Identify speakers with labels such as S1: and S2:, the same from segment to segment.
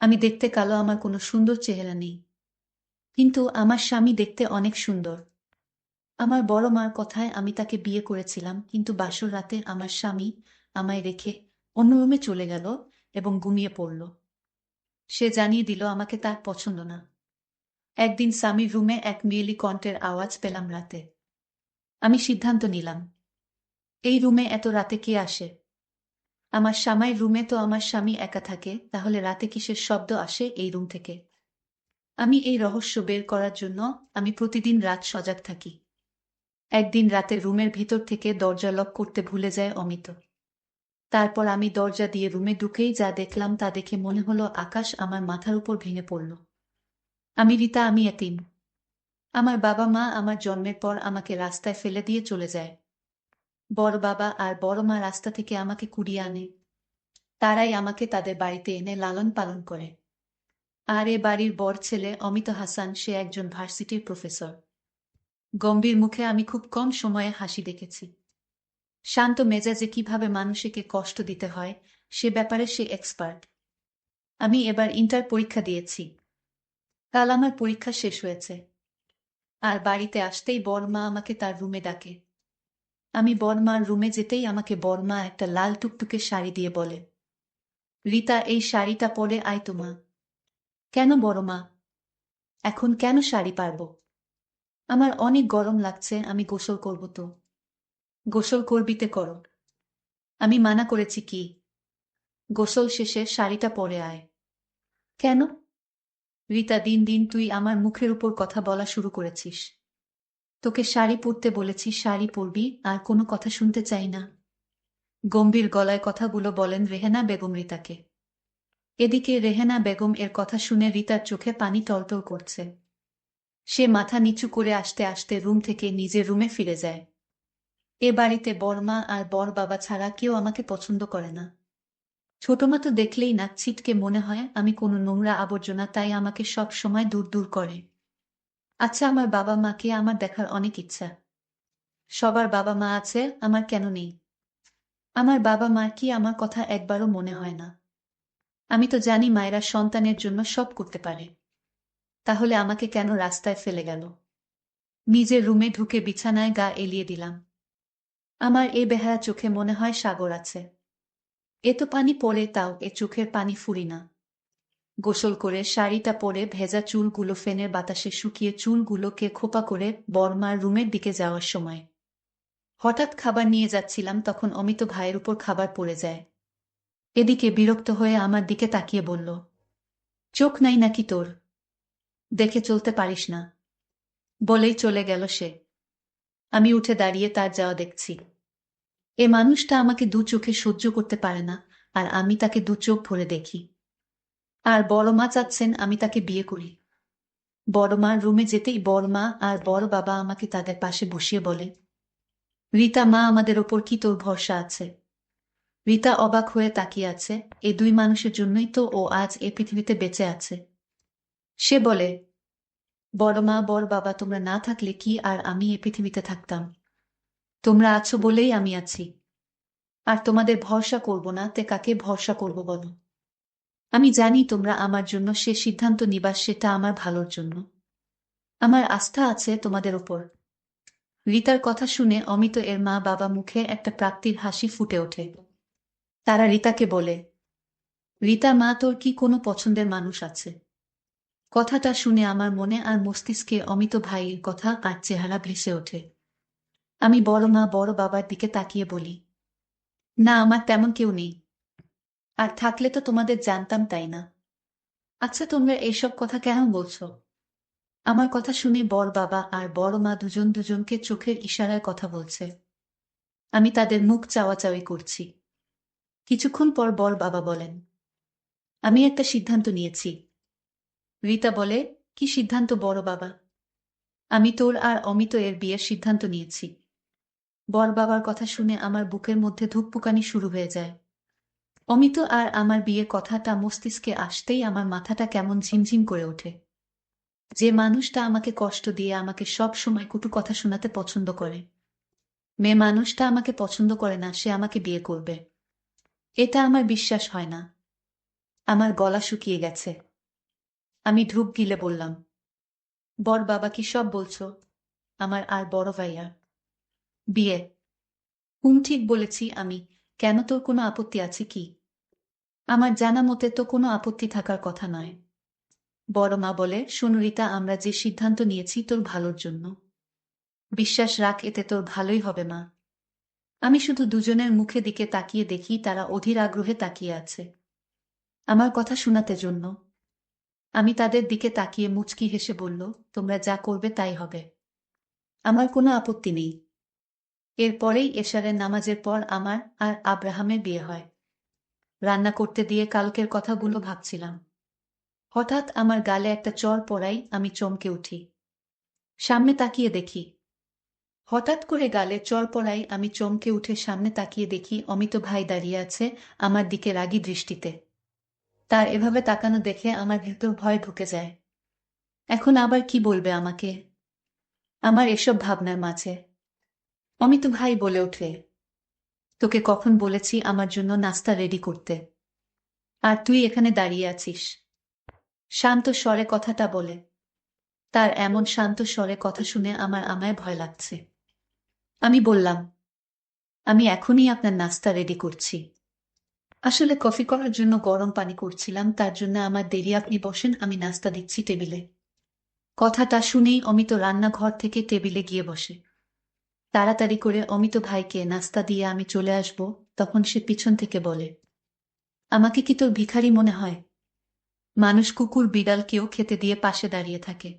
S1: আমি দেখতে কালো, আমার কোনো সুন্দর চেহারা নেই, কিন্তু আমার স্বামী দেখতে অনেক সুন্দর। আমার বড় মার কথায় আমি তাকে বিয়ে করেছিলাম, কিন্তু বাসর রাতে আমার স্বামী আমায় রেখে অন্য রুমে চলে গেল এবং ঘুমিয়ে পড়ল। সে জানিয়ে দিল আমাকে তার পছন্দ না। একদিন স্বামীর রুমে এক মেয়েলি কণ্ঠের আওয়াজ পেলাম রাতে। আমি সিদ্ধান্ত নিলাম, এই রুমে এত রাতে কে আসে? আমার স্বামীর রুমে তো আমার স্বামী একা থাকে, তাহলে রাতে কিসের শব্দ আসে এই রুম থেকে? আমি এই রহস্য বের করার জন্য আমি প্রতিদিন রাত সজাগ থাকি। একদিন রাতে রুমের ভিতর থেকে দরজা লক করতে ভুলে যায় অমিত। তারপর আমি দরজা দিয়ে রুমে ঢুকেই যা দেখলাম তা দেখে মনে হলো আকাশ আমার মাথার উপর ভেঙে পড়ল। আমি রীতা, আমি এতিম। আমার বাবা মা আমার জন্মের পর আমাকে রাস্তায় ফেলে দিয়ে চলে যায়। বড় বাবা আর বড় মা রাস্তা থেকে আমাকে কুড়িয়ে আনে। তারাই আমাকে তাদের বাড়িতে এনে লালন পালন করে। আর এ বাড়ির বড় ছেলে অমিত হাসান, সে একজন ভার্সিটির প্রফেসর। গম্ভীর মুখে আমি খুব কম সময়ে হাসি দেখেছি। শান্ত মেজাজে কিভাবে মানুষকে কষ্ট দিতে হয় সে ব্যাপারে সে এক্সপার্ট। আমি এবার ইন্টার পরীক্ষা দিয়েছি। কাল আমার পরীক্ষা শেষ হয়েছে। আর বাড়িতে আসতেই বড়মা আমাকে তার রুমে ডাকে। আমি বড়মার রুমে যেতেই আমাকে বড়মা একটা লাল টুকটুকে শাড়ি দিয়ে বলে, রীতা, এই শাড়িটা পরে আয় তো মা। কেন বড়মা? এখন কেন শাড়ি পারব? আমার অনেক গরম লাগছে, আমি গোসল করব তো। গোসল করবিতে করো, আমি মানা করেছি কি? গোসল শেষে শাড়িটা পরে আয়। কেন? রীতা, দিন দিন তুই আমার মুখের উপর কথা বলা শুরু করেছিস। তোকে শাড়ি পরতে বলেছি, শাড়ি পরবি, আর কোনো কথা শুনতে চাই না। গম্ভীর গলায় কথাগুলো বলেন রেহেনা বেগম রীতাকে। এদিকে রেহেনা বেগম এর কথা শুনে রীতার চোখে পানি টলটল করছে। সে মাথা নিচু করে আস্তে আস্তে রুম থেকে নিজের রুমে ফিরে যায়। এ বাড়িতে বড়মা আর বড় বাবা ছাড়া কেউ আমাকে পছন্দ করে না। ছোটমা তো দেখলেই নাক ছিটকে মনে হয় আমি কোনো নোংরা আবর্জনা, তাই আমাকে সব সময় দূর দূর করে। আচ্ছা, আমার বাবা মাকে আমার দেখার অনেক ইচ্ছা। সবার বাবা মা আছে, আমার কেন নেই? আমার বাবা মার কি আমার কথা একবারও মনে হয় না? আমি তো জানি মায়েরা সন্তানের জন্য সব করতে পারে। তাহলে আমাকে কেন রাস্তায় ফেলে গেল? নিজের রুমে ঢুকে বিছানায় গা এলিয়ে দিলাম। আমার এ বেহায়া চোখে মনে হয় সাগর আছে। এ তো পানি পড়ে, তাও এ চোখের পানি ফুরি না। গোসল করে শাড়িটা পরে ভেজা চুলগুলো ফ্যানের বাতাসে শুকিয়ে চুলগুলোকে খোপা করে বড়মার রুমের দিকে যাওয়ার সময় হঠাৎ খাবার নিয়ে যাচ্ছিলাম, তখন অমিত ভাইয়ের উপর খাবার পড়ে যায়। এদিকে বিরক্ত হয়ে আমার দিকে তাকিয়ে বলল, চোখ নাই নাকি তোর? দেখে চলতে পারিস না? বলেই চলে গেল সে। আমি উঠে দাঁড়িয়ে তার যাওয়া দেখছি। এ মানুষটা আমাকে দু চোখে সহ্য করতে পারে না, আর আমি তাকে দু চোখ ভরে দেখি। আর বড় মা চাচ্ছেন আমি তাকে বিয়ে করি। বড় মার রুমে যেতেই বড় মা আর বড় বাবা আমাকে তাদের পাশে বসিয়ে বলে, রীতা মা, আমাদের ওপর কি তোর ভরসা আছে? রীতা অবাক হয়ে তাকিয়ে আছে। এই দুই মানুষের জন্যই তো ও আজ এ পৃথিবীতে বেঁচে আছে। সে বলে, বড় মা, বড় বাবা, তোমরা না থাকলে কি আর আমি এ পৃথিবীতে থাকতাম? তোমরা আছো বলেই আমি আছি। আর তোমাদের ভরসা করব না তে কাকে ভরসা করব বলো? আমি জানি তোমরা আমার জন্য সে সিদ্ধান্ত নিবা, সেটা আমার ভালোর জন্য। আমার আস্থা আছে তোমাদের ওপর। রীতার কথা শুনে অমিত এর মা বাবা মুখে একটা প্রাপ্তির হাসি ফুটে ওঠে। তারা রীতাকে বলে, রীতা মা, তোর কি কোনো পছন্দের মানুষ আছে? কথাটা শুনে আমার মনে আর মস্তিষ্কে অমিত ভাইয়ের কথা আর চেহারা ভেসে ওঠে। আমি বড় মা বড় বাবার দিকে তাকিয়ে বলি, না, আমার তেমন কেউ নেই। আর থাকলে তো তোমাদের জানতাম, তাই না? আচ্ছা, তোমরা এইসব কথা কেন বলছো? আমার কথা শুনে বড় বাবা আর বড় মা দুজন দুজনকে চোখের ইশারায় কথা বলছে। আমি তাদের মুখ চাওয়াচাওয়ি করছি। কিছুক্ষণ পর বড় বাবা বলেন, আমি একটা সিদ্ধান্ত নিয়েছি। রীতা বলে, কি সিদ্ধান্ত বড় বাবা? আমি তোর আর অমিত এর বিয়ের সিদ্ধান্ত নিয়েছি। বড় বাবার কথা শুনে আমার বুকের মধ্যে ধুকপুকানি শুরু হয়ে যায়। অমিত আর আমার বিয়ের কথাটা মস্তিষ্কে আসতেই আমার মাথাটা কেমন ঝিমঝিম করে ওঠে। যে মানুষটা আমাকে কষ্ট দিয়ে আমাকে সব সময় কটু কথা শোনাতে পছন্দ করে, মেয়ে মানুষটা আমাকে পছন্দ করে না, সে আমাকে বিয়ে করবে, এটা আমার বিশ্বাস হয় না। আমার গলা শুকিয়ে গেছে। আমি ঢুক গিলে বললাম, বর বাবা কি সব বলছো? আমার আর বড় ভাইয়া বিয়ে? ঠিক বলেছি আমি। কেন, তোর কোনো আপত্তি আছে কি? আমার জানা মতে তো কোনো আপত্তি থাকার কথা নয়। বড় মা বলে, শোন রিতা, আমরা যে সিদ্ধান্ত নিয়েছি তোর ভালোর জন্য। বিশ্বাস রাখ, এতে তোর ভালোই হবে মা। আমি শুধু দুজনের মুখে দিকে তাকিয়ে দেখি, তারা অধীর আগ্রহে তাকিয়ে আছে আমার কথা শোনাতে জন্য। আমি তাদের দিকে তাকিয়ে মুচকি হেসে বলল, তোমরা যা করবে তাই হবে। আমার কোনো আপত্তি নেই। এরপরেই এশারের নামাজের পর আমার আর আব্রাহামের বিয়ে হয়। রান্না করতে দিয়ে কালকের কথাগুলো ভাবছিলাম। হঠাৎ আমার গালে একটা চড় পড়াই আমি চমকে উঠি। সামনে তাকিয়ে দেখি। হঠাৎ করে গালে চড় পড়াই আমি চমকে উঠে সামনে তাকিয়ে দেখি অমিত ভাই দাঁড়িয়ে আছে আমার দিকে রাগী দৃষ্টিতে। তার এভাবে তাকানো দেখে আমার ভেতর ভয় ঢুকে যায়। এখন আবার কি বলবে আমাকে? আমার এসব ভাবনার মাঝে অমিত ভাই বলে ওঠে, তোকে কখন বলেছি আমার জন্য নাস্তা রেডি করতে? আর তুই এখানে দাঁড়িয়ে আছিস? শান্ত স্বরে কথাটা বলে। তার এমন শান্ত স্বরে কথা শুনে আমার আমায় ভয় লাগছে। আমি বললাম, আমি এখনই আপনার নাস্তা রেডি করছি। আসলে কফি করার জন্য গরম পানি করছিলাম, তার জন্য আমার দেরি। আপনি বসেন, আমি নাস্তা দিচ্ছি টেবিলে। কথাটা শুনেই অমিত রান্নাঘর থেকে টেবিলে গিয়ে বসে। তাড়াতাড়ি করে অমিত ভাইকে নাস্তা দিয়ে আমি চলে আসব, তখন সে পিছন থেকে বলে, আমাকে কি তোর ভিখারি মনে হয়? মানুষ কুকুর বিড়ালকেও খেতে দিয়ে পাশে দাঁড়িয়ে থাকে,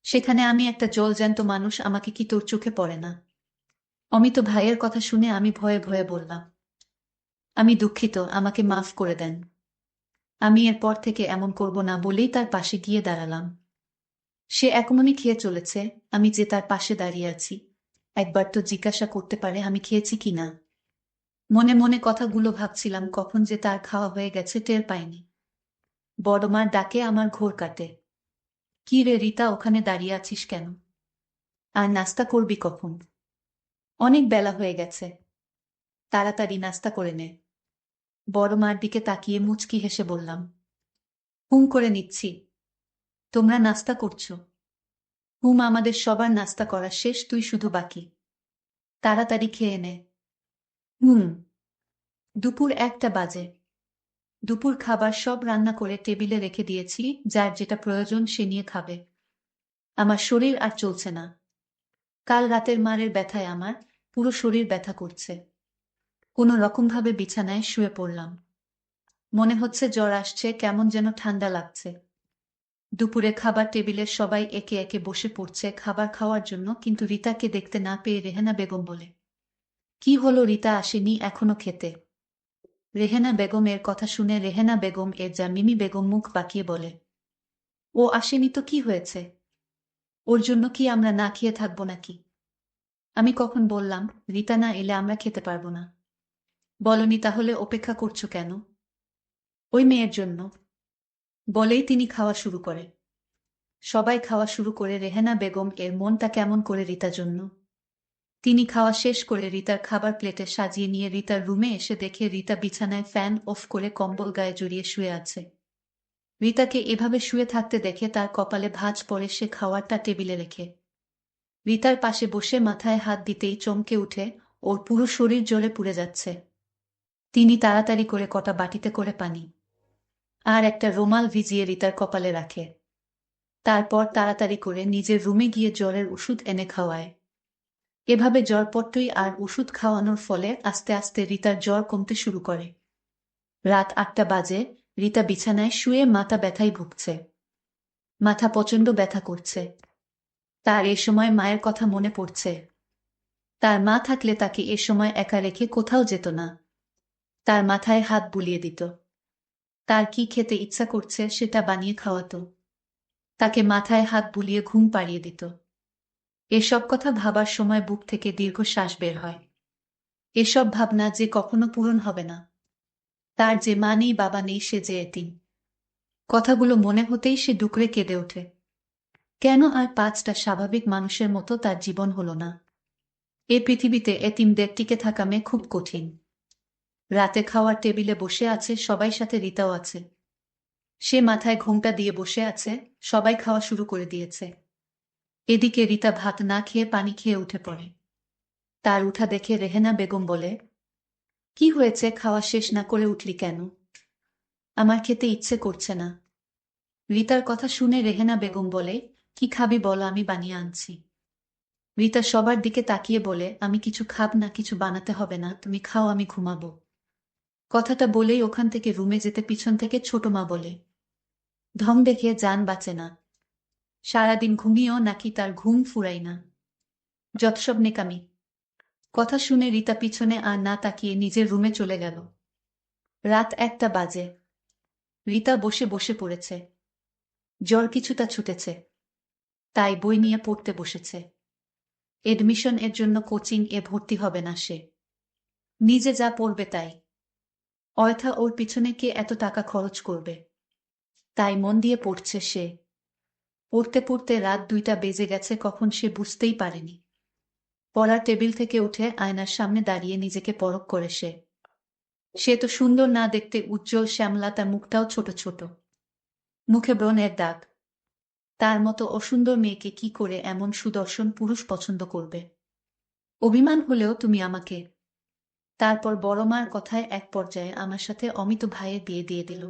S1: সেখানে আমি একটা জলজ্যান্ত মানুষ, আমাকে কি তোর চোখে পড়ে না? অমিত ভাইয়ের কথা শুনে আমি ভয়ে ভয়ে বললাম, আমি দুঃখিত, আমাকে মাফ করে দেন। আমি এরপর থেকে এমন করব না বলেই তার পাশে গিয়ে দাঁড়ালাম। সে এমনই খেয়ে চলেছে, আমি যে তার পাশে দাঁড়িয়ে আছি। একবার তো জিজ্ঞাসা করতে পারে আমি খেয়েছি কিনা। মনে মনে কথাগুলো ভাবছিলাম, কখন যে তার খাওয়া হয়ে গেছে টের পাইনি। বড়মার ডাকে আমার ঘোর কাটে। কি রে রিতা, ওখানে দাঁড়িয়ে আছিস কেন? আর নাস্তা করবি কখন? অনেক বেলা হয়ে গেছে, তাড়াতাড়ি নাস্তা করে নে। বড়মার দিকে তাকিয়ে মুচকি হেসে বললাম, করে নিচ্ছি। তোমরা নাস্তা করছো? আমাদের সবার নাস্তা করা শেষ, তুই শুধু বাকি। তাড়াতাড়ি খেয়ে নে। হুম। দুপুর 1টা বাজে। দুপুর খাবার সব রান্না করে টেবিলে রেখে দিয়েছি, যার যেটা প্রয়োজন সে নিয়ে খাবে। আমার শরীর আর চলছে না। কাল রাতের মারের ব্যথায় আমার পুরো শরীর ব্যথা করছে। কোনো রকমভাবে বিছানায় শুয়ে পড়লাম। মনে হচ্ছে জ্বর আসছে, কেমন যেন ঠান্ডা লাগছে। দুপুরে খাবার টেবিলে সবাই একে একে বসে পড়ছে খাবার খাওয়ার জন্য, কিন্তু রিতাকে দেখতে না পেয়ে রেহেনা বেগম বলে, কি হলো, রিতা আসেনি এখনো খেতে? রেহেনা বেগম এর কথা শুনে রেহেনা বেগম এর যা মিমি বেগম মুখ বাঁকিয়ে বলে, ও আসেনি তো কি হয়েছে? ওর জন্য কি আমরা না খেয়ে থাকবো নাকি? আমি কখন বললাম রিতা না এলে আমরা খেতে পারবো না? বলনি, তাহলে অপেক্ষা করছো কেন? ওই মেয়ের জন্য। বলেই তিনি খাওয়া শুরু করে। সবাই খাওয়া শুরু করে, রেহেনা বেগম এর মনটা কেমন করে রিতার জন্য। তিনি খাওয়া শেষ করে রিতার খাবার প্লেটে সাজিয়ে নিয়ে রিতার রুমে এসে দেখে রিতা বিছানায় ফ্যান অফ করে কম্বল গায়ে জড়িয়ে শুয়ে আছে। রিতাকে এভাবে শুয়ে থাকতে দেখে তার কপালে ভাঁজ পড়ে, সে খাওয়ারটা টেবিলে রেখে রিতার পাশে বসে মাথায় হাত দিতেই চমকে উঠে, ওর পুরো শরীর জ্বলে পুড়ে যাচ্ছে। তিনি তাড়াতাড়ি করে কটা বাটিতে করে পানি আর একটা রুমাল ভিজিয়ে রিতার কপালে রাখে। তারপর তাড়াতাড়ি করে নিজের রুমে গিয়ে জ্বরের ওষুধ এনে খাওয়ায়। এভাবে জ্বরপট্টই আর ওষুধ খাওয়ানোর ফলে আস্তে আস্তে রিতার জ্বর কমতে শুরু করে। রাত 8টা বাজে, রিতা বিছানায় শুয়ে মাথা ব্যথায় ভুগছে। মাথা প্রচণ্ড ব্যথা করছে। তার এ সময় মায়ের কথা মনে পড়ছে। তার মা থাকলে তাকে এ সময় একা রেখে কোথাও যেত না। তার মাথায় হাত বুলিয়ে দিত। তার কি খেতে ইচ্ছা করছে সেটা বানিয়ে খাওয়াতো। তাকে মাথায় হাত বুলিয়ে ঘুম পাড়িয়ে দিত। এসব কথা ভাবার সময় বুক থেকে দীর্ঘ শ্বাস বের হয়। এসব ভাবনা যে কখনো পূরণ হবে না। তার যে মা নেই, বাবা নেই, সে যে এতিম। কথাগুলো মনে হতেই সে ডুকরে কেঁদে ওঠে। কেন আর 5টা স্বাভাবিক মানুষের মতো তার জীবন হলো না? এ পৃথিবীতে এতিমদের টিকে থাকা মেয়ে খুব কঠিন। রাতে খাওয়ার টেবিলে বসে আছে, সবাই সাথে রিতাও আছে। সে মাথায় ঘোমটা দিয়ে বসে আছে, সবাই খাওয়া শুরু করে দিয়েছে। এদিকে রিতা ভাত না খেয়ে পানি খেয়ে উঠে পড়ে। তার উঠা দেখে রেহেনা বেগম বলে, কি হয়েছে, খাওয়া শেষ না করে উঠলি কেন? আমার খেতে ইচ্ছে করছে না। রিতার কথা শুনে রেহেনা বেগম বলে, কি খাবি বলো, আমি বানিয়ে আনছি। রিতা সবার দিকে তাকিয়ে বলে, আমি কিছু খাব না, কিছু বানাতে হবে না, তুমি খাও, আমি ঘুমাবো। কথাটা বলেই ওখান থেকে রুমে যেতে পিছন থেকে ছোট মা বলে, ঢং দেখে জান বাঁচে না। সারাদিন ঘুমিয়েও নাকি তার ঘুম ফুরাই না। যত সব নেকামি। কথা শুনে রিতা পিছনে আর না তাকিয়ে নিজের রুমে চলে গেল। রাত 1টা বাজে। রিতা বসে বসে পড়েছে। জ্বর কিছুটা ছুটেছে। তাই বই নিয়ে পড়তে বসেছে। এডমিশন এর জন্য কোচিং এ ভর্তি হবে না সে। নিজে যা পড়বে তাই। অয়থা ওর পিছনে কে এত টাকা খরচ করবে? তাই মন দিয়ে পড়ছে সে। পড়তে পড়তে রাত 2টা বেজে গেছে, কখন সে বুঝতেই পারেনি। পড়ার টেবিল থেকে উঠে আয়নার সামনে দাঁড়িয়ে নিজেকে পরখ করে সে। সে তো সুন্দর না দেখতে, উজ্জ্বল শ্যামলা, তার মুখটাও ছোট ছোট। মুখে ব্রণের দাগ। তার মতো অসুন্দর মেয়েকে কি করে এমন সুদর্শন পুরুষ পছন্দ করবে? অভিমান হলেও তুমি আমাকে। তারপর বড় মার কথায় এক পর্যায়ে আমার সাথে অমিত ভাইয়ের বিয়ে দিয়ে দিল।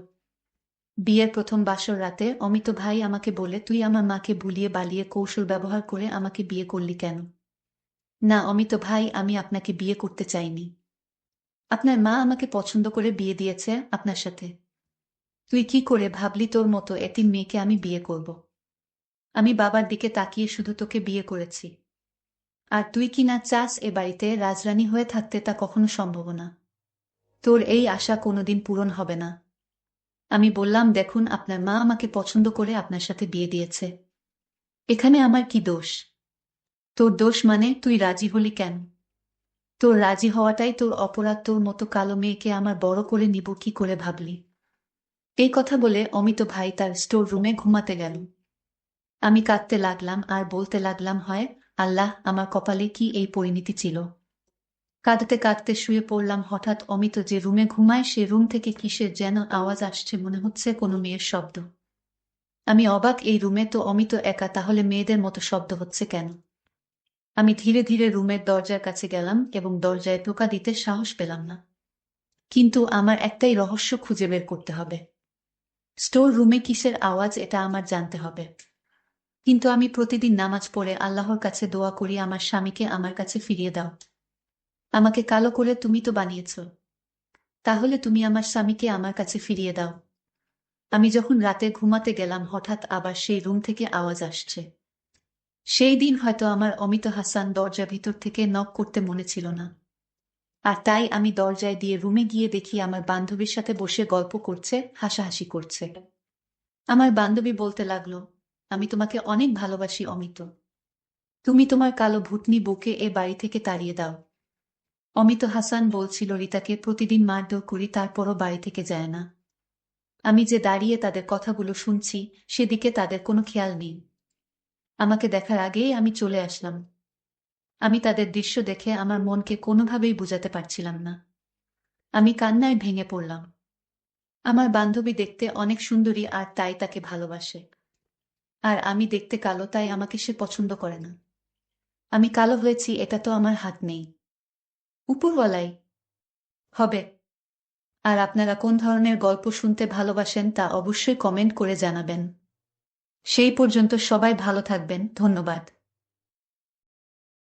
S1: বিয়ের প্রথম বাসর রাতে অমিত ভাই আমাকে বলে, তুই আমার মাকে ভুলিয়ে বালিয়ে কৌশল ব্যবহার করে আমাকে বিয়ে করলি কেন? না অমিত ভাই, আমি আপনাকে বিয়ে করতে চাইনি। আপনার মা আমাকে পছন্দ করে বিয়ে দিয়েছে আপনার সাথে। তুই কি করে ভাবলি তোর মতো এতিম মেয়েকে আমি বিয়ে করব? আমি বাবার দিকে তাকিয়ে শুধু তোকে বিয়ে করেছি। আর তুই কি না চাস এ বাড়িতে রাজরানী হয়ে থাকতে, তা কখনো সম্ভব না। তোর এই আশা কোনোদিন পূরণ হবে না। আমি বললাম, দেখুন, আপনার মা আমাকে পছন্দ করে আপনার সাথে বিয়ে দিয়েছে। এখানে আমার কি দোষ? তোর দোষ মানে? তুই রাজি হলি কেন? তোর রাজি হওয়াটাই তোর অপরাধ। তোর মতো কালো মেয়েকে আমার বড় করে নিব কি করে ভাবলি? এই কথা বলে অমিত ভাই তার স্টোর রুমে ঘুমাতে গেল। আমি কাঁদতে লাগলাম আর বলতে লাগলাম, হয় আল্লাহ, আমার কপালে কি এই পরিণতি ছিল। কাঁদতে কাঁদতে শুয়ে পড়লাম। হঠাৎ অমিত যে রুমে ঘুমায় সে রুম থেকে কিসের যেন আওয়াজ আসছে, মনে হচ্ছে কোনো মেয়ের শব্দ। আমি অবাক, এই রুমে তো অমিত একা, তাহলে মেয়েদের মতো শব্দ হচ্ছে কেন? আমি ধীরে ধীরে রুমের দরজার কাছে গেলাম এবং দরজায় টোকা দিতে সাহস পেলাম না। কিন্তু আমার একটাই রহস্য খুঁজে বের করতে হবে। স্টোর রুমে কিসের আওয়াজ, এটা আমার জানতে হবে। কিন্তু আমি প্রতিদিন নামাজ পড়ে আল্লাহর কাছে দোয়া করি, আমার স্বামীকে আমার কাছে ফিরিয়ে দাও। আমাকে কালো করে তুমি তো বানিয়েছ, তাহলে তুমি আমার স্বামীকে আমার কাছে ফিরিয়ে দাও। আমি যখন রাতে ঘুমাতে গেলাম হঠাৎ আবার সেই রুম থেকে আওয়াজ আসছে। সেই দিন হয়তো আমার অমিত হাসান দরজা ভিতর থেকে নক করতে মনে ছিল না। আর তাই আমি দরজায় দিয়ে রুমে গিয়ে দেখি আমার বান্ধবীর সাথে বসে গল্প করছে, হাসাহাসি করছে। আমার বান্ধবী বলতে লাগলো, আমি তোমাকে অনেক ভালোবাসি অমিত। তুমি তোমার কালো ভূতনি বউকে এ বাড়ি থেকে তাড়িয়ে দাও। অমিত হাসান বলছিল, রিতাকে প্রতিদিন মারধর করি, তারপরও বাড়ি থেকে যায় না। আমি যে দাঁড়িয়ে তাদের কথাগুলো শুনছি, সেদিকে তাদের কোনো খেয়াল নেই। আমাকে দেখার আগেই আমি চলে আসলাম। আমি তাদের দৃশ্য দেখে আমার মনকে কোনোভাবেই বুঝাতে পারছিলাম না। আমি কান্নায় ভেঙে পড়লাম। আমার বান্ধবী দেখতে অনেক সুন্দরী আর তাই তাকে ভালোবাসে। আর আমি দেখতে কালো, তাই আমাকে সে পছন্দ করে না। আমি কালো হয়েছি, এটা তো আমার হাত নেই। উপরওয়ালাই হবে। আর আপনারা কোন ধরনের গল্প শুনতে ভালোবাসেন তা অবশ্যই কমেন্ট করে জানাবেন। সেই পর্যন্ত সবাই ভালো থাকবেন, ধন্যবাদ।